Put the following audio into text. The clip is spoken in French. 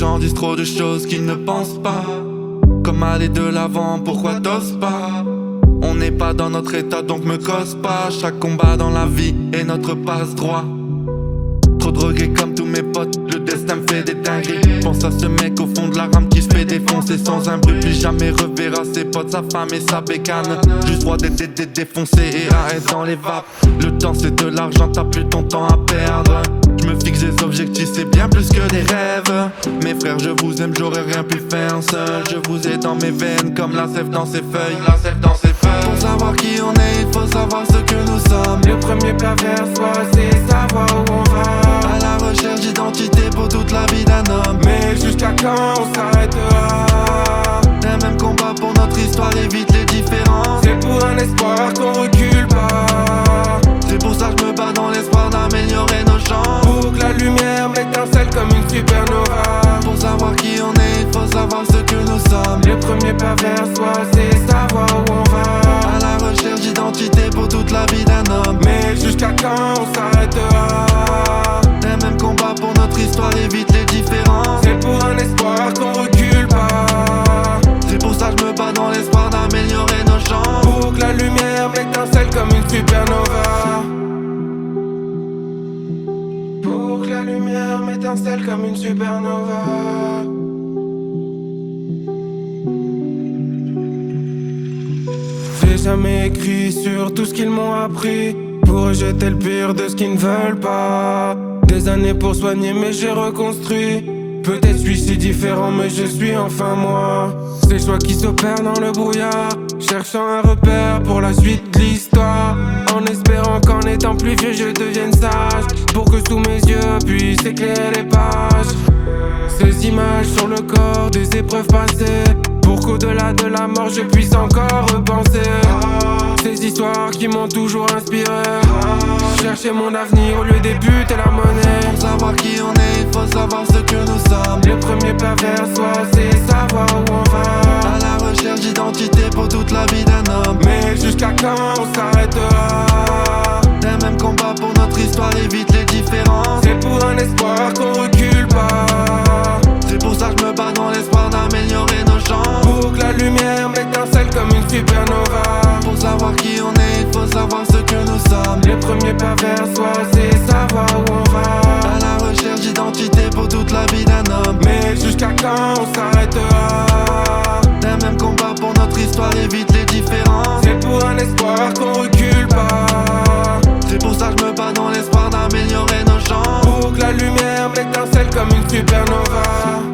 gens disent trop de choses qu'ils ne pensent pas. Comme aller de l'avant, pourquoi t'oses pas? On n'est pas dans notre état donc me cause pas. Chaque combat dans la vie est notre passe droit. Trop de regrets comme tous mes potes, le destin me fait des dingueries. Pense à ce mec au fond de la rame qui se fait défoncer sans un bruit. Plus jamais reverra ses potes, sa femme et sa bécane. Juste droit d'être défoncé et arrête dans les vapes. Le temps c'est de l'argent, t'as plus ton temps à perdre. Je me fixe des objectifs, c'est bien plus que des rêves. Mes frères, je vous aime, j'aurais rien pu faire seul. Je vous ai dans mes veines comme la sève dans ses feuilles. Pour savoir qui on est, il faut savoir ce que nous sommes. Le premier pas vers soi, c'est savoir où on va. À la recherche d'identité pour toute la vie d'un homme. Mais jusqu'à quand on s'arrêtera? Les mêmes combats pour notre histoire, évite les différences. C'est pour un espoir qu'on recule pas. C'est pour ça que je me bats dans l'espoir d'améliorer nos chances. Pour que la lumière m'étincelle comme une supernova. Pour savoir qui on est, il faut savoir ce que nous sommes. Le premier pas vers soi, c'est savoir où on va. À la recherche d'identité pour toute la vie d'un homme. Mais jusqu'à quand on s'arrêtera? Les mêmes combats pour notre histoire, évite les différences. C'est pour un espoir qu'on recule pas. C'est pour ça que je me bats dans l'espoir d'améliorer nos chances. Pour que la lumière m'étincelle comme une supernova. Pour que la lumière m'étincelle comme une supernova. J'ai jamais écrit sur tout ce qu'ils m'ont appris, pour rejeter le pire de ce qu'ils ne veulent pas. Des années pour soigner mais j'ai reconstruit. Peut-être suis-je différent mais je suis enfin moi. Ces choix qui s'opèrent dans le brouillard, cherchant un repère pour la suite de l'histoire. En espérant qu'en étant plus vieux je devienne sage, pour que sous mes yeux puissent éclairer les pages. Ces images sur le corps des épreuves passées, pour qu'au-delà de la mort je puisse encore repenser. Ces histoires qui m'ont toujours inspiré, chercher mon avenir au lieu des buts et la monnaie. Pour savoir qui on est, il faut savoir ce que nous sommes. Le premier pas vers soi, c'est savoir où on va. À la recherche d'identité pour toute la vie d'un homme. Mais jusqu'à quand on s'arrêtera? Les mêmes combats pour notre histoire, évite les différences. C'est pour un espoir qu'on recule pas. C'est pour ça que je me bats dans l'espoir d'améliorer nos chances. Pour que la lumière m'étincelle comme une supernova. Pour savoir qui on est, il faut savoir ce que nous sommes. Le premier pas vers soi, c'est savoir où on va. À la recherche d'identité pour toute la vie d'un homme. Mais jusqu'à quand on s'arrêtera? Les mêmes combats pour notre histoire, évite les différences. C'est pour un espoir qu'on recule pas. C'est pour ça que je me bats dans l'espoir d'améliorer nos chances. Pour que la lumière m'étincelle comme une supernova.